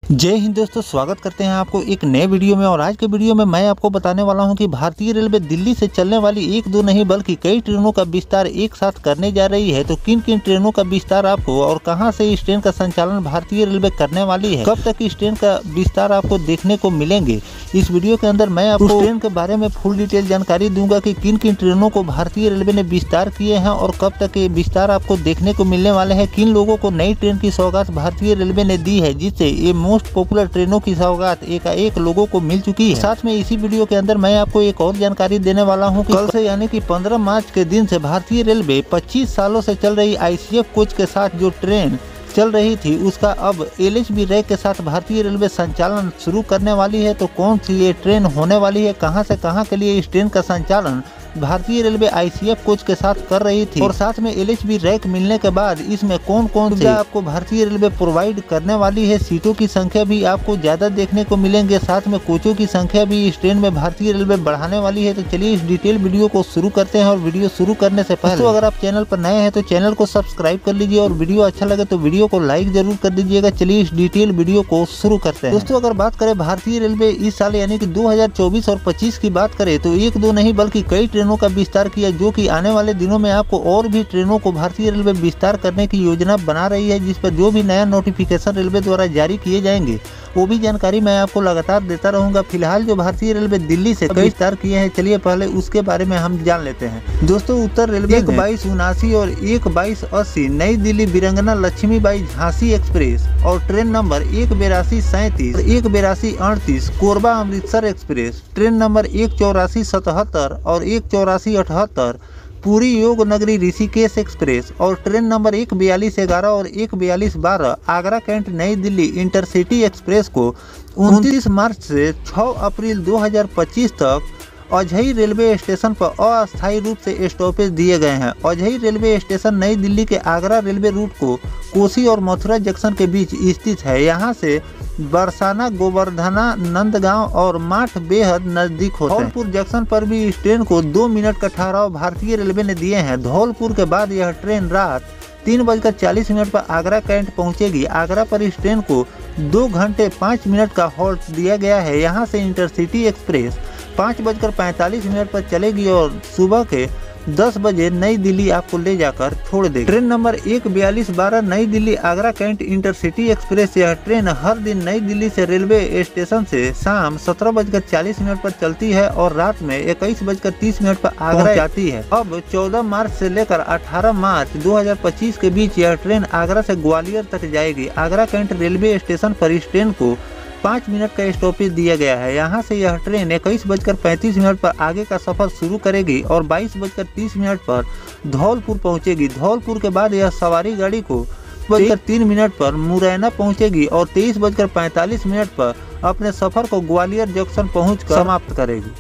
जय हिंद दोस्तों, स्वागत करते हैं आपको एक नए वीडियो में। और आज के वीडियो में मैं आपको बताने वाला हूं कि भारतीय रेलवे दिल्ली से चलने वाली एक दो नहीं बल्कि कई ट्रेनों का विस्तार एक साथ करने जा रही है। तो किन किन ट्रेनों का विस्तार आपको और कहां से इस ट्रेन का संचालन भारतीय रेलवे करने वाली है, कब तक इस ट्रेन का विस्तार आपको देखने को मिलेंगे, इस वीडियो के अंदर मैं आपको ट्रेन के बारे में फुल डिटेल जानकारी दूंगा कि किन किन ट्रेनों को भारतीय रेलवे ने विस्तार किए हैं और कब तक ये विस्तार आपको देखने को मिलने वाले हैं। किन लोगों को नई ट्रेन की सौगात भारतीय रेलवे ने दी है, जिससे ये मोस्ट पॉपुलर ट्रेनों की सौगात एकाएक लोगों को मिल चुकी है। साथ में इसी वीडियो के अंदर मैं आपको एक और जानकारी देने वाला हूं कि कल से यानी कि 15 मार्च के दिन से भारतीय रेलवे 25 सालों से चल रही आईसीएफ कोच के साथ जो ट्रेन चल रही थी उसका अब एलएचबी रैक के साथ भारतीय रेलवे संचालन शुरू करने वाली है। तो कौन सी ये ट्रेन होने वाली है, कहां से कहां के लिए इस ट्रेन का संचालन भारतीय रेलवे आईसीएफ कोच के साथ कर रही थी, और साथ में एलएचबी रैक मिलने के बाद इसमें कौन कौन से आपको भारतीय रेलवे प्रोवाइड करने वाली है। सीटों की संख्या भी आपको ज्यादा देखने को मिलेंगे, साथ में कोचों की संख्या भी इस ट्रेन में भारतीय रेलवे बढ़ाने वाली है। तो चलिए इस डिटेल वीडियो को शुरू करते हैं। और वीडियो शुरू करने से पहले अगर आप चैनल पर नए हैं तो चैनल को सब्सक्राइब कर लीजिए और वीडियो अच्छा लगे तो वीडियो को लाइक जरूर कर दीजिएगा। चलिए इस डिटेल वीडियो को शुरू करते हैं। दोस्तों, अगर बात करें भारतीय रेलवे इस साल यानी कि 2024 और 25 की बात करें तो एक दो नहीं बल्कि कई ट्रेनों का विस्तार किया, जो कि आने वाले दिनों में आपको और भी ट्रेनों को भारतीय रेलवे विस्तार करने की योजना बना रही है, जिस पर जो भी नया नोटिफिकेशन रेलवे द्वारा जारी किए जाएंगे वो भी जानकारी मैं आपको लगातार देता रहूंगा। फिलहाल जो भारतीय रेलवे दिल्ली से कई विस्तार किए हैं, चलिए पहले उसके बारे में हम जान लेते हैं। दोस्तों, उत्तर रेलवे 12279 और 12280 नई दिल्ली वीरांगना लक्ष्मीबाई झांसी एक्सप्रेस और train number 18237 18238 Korba Amritsar express, train number 18477 और 18478 पूरी योग नगरी ऋषिकेश एक्सप्रेस और ट्रेन नंबर 14211 और 14212 आगरा कैंट नई दिल्ली इंटरसिटी एक्सप्रेस को 29 मार्च से 6 अप्रैल 2025 तक अजही रेलवे स्टेशन पर अस्थायी रूप से स्टॉपेज दिए गए हैं। अजही रेलवे स्टेशन नई दिल्ली के आगरा रेलवे रूट को कोसी और मथुरा जंक्शन के बीच स्थित है। यहाँ से बरसाना, गोवर्धना, नंदगांव और माठ बेहद नजदीक होते हैं। धौलपुर जंक्शन पर भी इस ट्रेन को 2 मिनट का ठहराव भारतीय रेलवे ने दिए हैं। धौलपुर के बाद यह ट्रेन रात 3:40 पर आगरा कैंट पहुंचेगी। आगरा पर इस ट्रेन को 2 घंटे 5 मिनट का हॉल्ट दिया गया है। यहाँ से इंटरसिटी एक्सप्रेस 5:45 पर चलेगी और सुबह के 10 बजे नई दिल्ली आपको ले जाकर छोड़ देगी। Train number 14212 Nai Delhi Agra cantt intercity express, यह ट्रेन हर दिन नई दिल्ली से रेलवे स्टेशन से शाम 17:40 पर चलती है और रात में 21:30 पर आगरा जाती है। अब 14 मार्च से लेकर 18 मार्च 2025 के बीच यह ट्रेन आगरा से ग्वालियर तक जाएगी। आगरा कैंट रेलवे स्टेशन पर इस ट्रेन को 5 मिनट का स्टॉपेज दिया गया है। यहाँ से यह ट्रेन 21:35 पर आगे का सफर शुरू करेगी और 22:30 पर धौलपुर पहुँचेगी। धौलपुर के बाद यह सवारी गाड़ी को 3 पर मुरैना पहुँचेगी और 23:45 पर अपने सफर को ग्वालियर जंक्शन पहुँचकर समाप्त करेगी।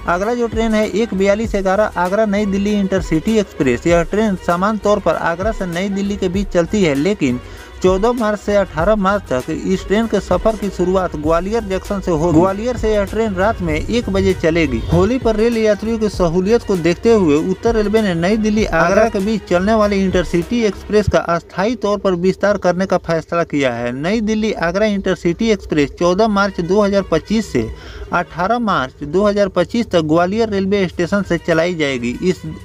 अगला जो ट्रेन है 14211 आगरा नई दिल्ली इंटरसिटी एक्सप्रेस, यह ट्रेन सामान्य तौर पर आगरा से नई दिल्ली के बीच चलती है, लेकिन 14 मार्च से 18 मार्च तक इस ट्रेन के सफर की शुरुआत ग्वालियर जंक्शन से होगी। ग्वालियर से यह ट्रेन रात में 1 बजे चलेगी। होली पर रेल यात्रियों की सहूलियत को देखते हुए उत्तर रेलवे ने नई दिल्ली आगरा के बीच चलने वाली इंटरसिटी एक्सप्रेस का अस्थायी तौर पर विस्तार करने का फैसला किया है। नई दिल्ली आगरा इंटरसिटी एक्सप्रेस 14 मार्च 2025 से 18 मार्च 2025 तक ग्वालियर रेलवे स्टेशन से चलाई जाएगी।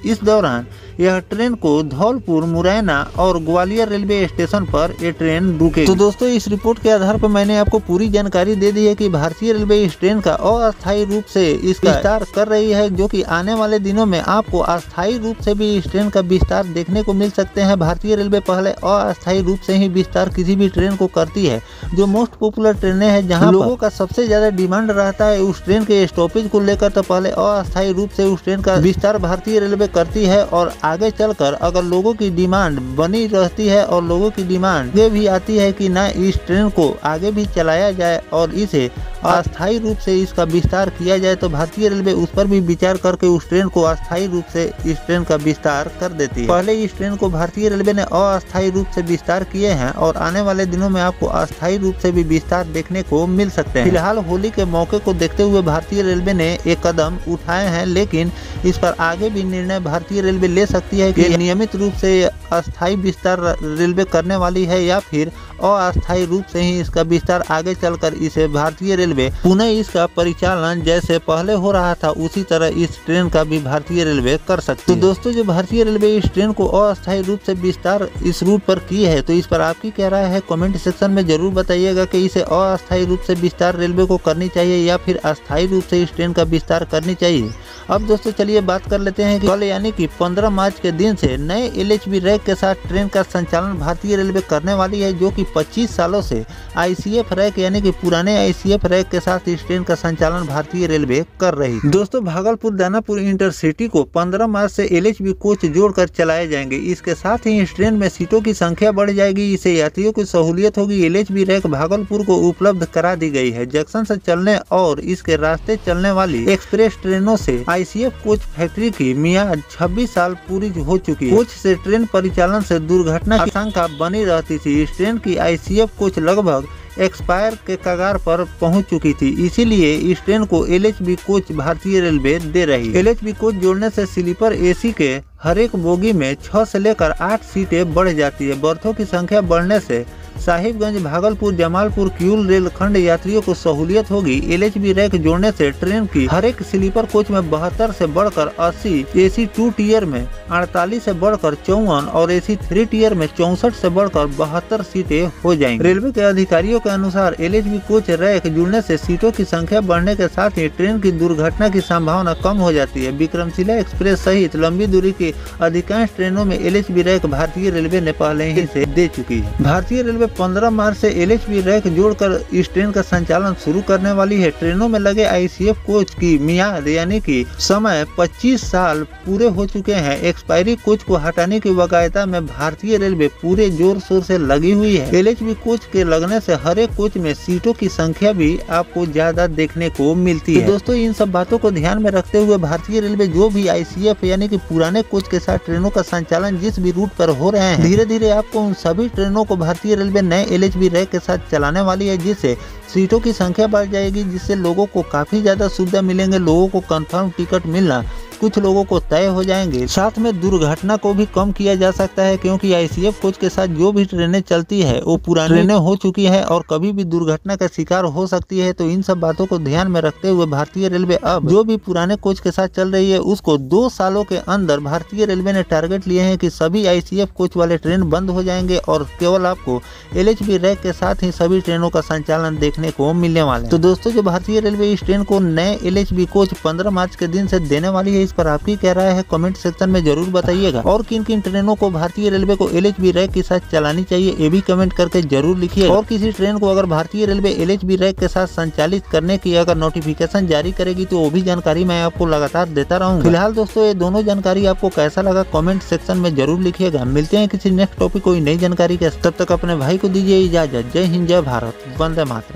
इस दौरान यह ट्रेन को धौलपुर, मुरैना और ग्वालियर रेलवे स्टेशन पर ये ट्रेन रुकेगी। तो दोस्तों, इस रिपोर्ट के आधार पर मैंने आपको पूरी जानकारी दे दी है कि भारतीय रेलवे इस ट्रेन का अस्थायी रूप से इसका विस्तार कर रही है, जो कि आने वाले दिनों में आपको अस्थायी रूप से भी इस ट्रेन का विस्तार देखने को मिल सकते हैं। भारतीय रेलवे पहले अस्थायी रूप से ही विस्तार किसी भी ट्रेन को करती है। जो मोस्ट पॉपुलर ट्रेनें हैं, जहाँ लोगों का सबसे ज्यादा डिमांड रहता है उस ट्रेन के स्टॉपेज को लेकर, तो पहले अस्थायी रूप से उस ट्रेन का विस्तार भारतीय रेलवे करती है। और आगे चलकर अगर लोगों की डिमांड बनी रहती है और लोगों की डिमांड ये भी आती है कि ना इस ट्रेन को आगे भी चलाया जाए और इसे अस्थायी रूप से इसका विस्तार किया जाए तो भारतीय रेलवे उस पर भी विचार करके उस ट्रेन को अस्थायी रूप से इस ट्रेन का विस्तार कर देती है। पहले इस ट्रेन को भारतीय रेलवे ने अस्थायी रूप से विस्तार किए हैं और आने वाले दिनों में आपको अस्थायी रूप से भी विस्तार देखने को मिल सकते हैं। फिलहाल होली के मौके को देखते हुए भारतीय रेलवे ने एक कदम उठाए हैं, लेकिन इस पर आगे भी निर्णय भारतीय रेलवे ले सकती है कि नियमित रूप से अस्थायी विस्तार रेलवे करने वाली है या फिर अस्थायी रूप से ही इसका विस्तार आगे चलकर इसे भारतीय रेलवे पुनः इसका परिचालन जैसे पहले हो रहा था उसी तरह इस ट्रेन का भी भारतीय रेलवे कर सकती है। तो दोस्तों, जो भारतीय रेलवे इस ट्रेन को अस्थायी रूप से विस्तार इस रूट पर की है, तो इस पर आपकी क्या राय है कमेंट सेक्शन में जरूर बताइएगा कि इसे अस्थायी रूप से विस्तार रेलवे को करनी चाहिए या फिर अस्थायी रूप से इस ट्रेन का विस्तार करनी चाहिए। अब दोस्तों चलिए बात कर लेते हैं कि कल यानी कि 15 मार्च के दिन से नए LHB रैक के साथ ट्रेन का संचालन भारतीय रेलवे करने वाली है, जो कि 25 सालों से ICF रैक यानी कि पुराने ICF रैक के साथ इस ट्रेन का संचालन भारतीय रेलवे कर रही है। दोस्तों, भागलपुर दानापुर इंटरसिटी को 15 मार्च से LHB कोच जोड़कर चलाए जाएंगे। इसके साथ ही इस ट्रेन में सीटों की संख्या बढ़ जाएगी, इससे यात्रियों की सहूलियत होगी। LHB रैक भागलपुर को उपलब्ध करा दी गई है। जंक्शन से चलने और इसके रास्ते चलने वाली एक्सप्रेस ट्रेनों से ICF कोच फैक्ट्री की मियाद 26 साल पूरी हो चुकी है। कोच से ट्रेन परिचालन से दुर्घटना की आशंका बनी रहती थी। इस ट्रेन की ICF कोच लगभग एक्सपायर के कगार पर पहुंच चुकी थी, इसीलिए इस ट्रेन को LHB कोच भारतीय रेलवे दे रही है। LHB कोच जोड़ने से स्लीपर AC के हर एक बोगी में 6 से लेकर 8 सीटें बढ़ जाती है। बर्थों की संख्या बढ़ने से साहिबगंज भागलपुर जमालपुर किऊल रेलखंड यात्रियों को सहूलियत होगी। LHB रैक जोड़ने से ट्रेन की हर एक स्लीपर कोच में 72 से बढ़कर 80, AC 2 टियर में 48 से बढ़कर 54 और AC 3 टियर में 64 से बढ़कर 72 सीटें हो जाएंगी। रेलवे के अधिकारियों के अनुसार LHB कोच रैक जुड़ने से सीटों की संख्या बढ़ने के साथ ही ट्रेन की दुर्घटना की संभावना कम हो जाती है। विक्रमशिला एक्सप्रेस सहित लंबी दूरी की अधिकांश ट्रेनों में LHB रैक भारतीय रेलवे ने पहले ही से दे चुकी है। भारतीय रेलवे 15 मार्च से LHB रैक जोड़कर इस ट्रेन का संचालन शुरू करने वाली है। ट्रेनों में लगे ICF कोच की मियाद यानी कि समय 25 साल पूरे हो चुके हैं। एक्सपायरी कोच को हटाने की वकायदा में भारतीय रेलवे पूरे जोर शोर से लगी हुई है। LHB कोच के लगने से हर एक कोच में सीटों की संख्या भी आपको ज्यादा देखने को मिलती है। दोस्तों, इन सब बातों को ध्यान में रखते हुए भारतीय रेलवे जो भी ICF यानी कि पुराने कोच के साथ ट्रेनों का संचालन जिस भी रूट पर हो रहे हैं, धीरे धीरे आपको उन सभी ट्रेनों को भारतीय रेलवे नए LHB रैक के साथ चलाने वाली है, जिससे सीटों की संख्या बढ़ जाएगी, जिससे लोगों को काफी ज्यादा सुविधा मिलेंगे। लोगों को कंफर्म टिकट मिलना कुछ लोगों को तय हो जाएंगे। साथ में दुर्घटना को भी कम किया जा सकता है, क्योंकि ICF कोच के साथ जो भी ट्रेनें चलती है वो पुरानी ट्रेनें हो चुकी है और कभी भी दुर्घटना का शिकार हो सकती है। तो इन सब बातों को ध्यान में रखते हुए भारतीय रेलवे अब जो भी पुराने कोच के साथ चल रही है उसको 2 सालों के अंदर भारतीय रेलवे ने टारगेट लिए हैं कि सभी ICF कोच वाले ट्रेन बंद हो जाएंगे और केवल आपको LHB रैक के साथ ही सभी ट्रेनों का संचालन देखने को मिलने वाला है। तो दोस्तों, जो भारतीय रेलवे इस ट्रेन को नए LHB कोच 15 मार्च के दिन से देने वाली है, इस पर आपकी क्या राय है कमेंट सेक्शन में जरूर बताइएगा। और किन किन ट्रेनों को भारतीय रेलवे को LHB रैक के साथ चलानी चाहिए ये भी कमेंट करके जरूर लिखिए। और किसी ट्रेन को अगर भारतीय रेलवे LHB रैक के साथ संचालित करने की अगर नोटिफिकेशन जारी करेगी तो वो भी जानकारी मैं आपको लगातार देता रहूंगा। फिलहाल दोस्तों, ये दोनों जानकारी आपको कैसा लगा कमेंट सेक्शन में जरूर लिखिएगा। मिलते हैं किसी नेक्स्ट टॉपिक कोई नई जानकारी के, तब तक अपने भाई को दीजिए इजाजत। जय हिंद, जय भारत, वंदे मातरम।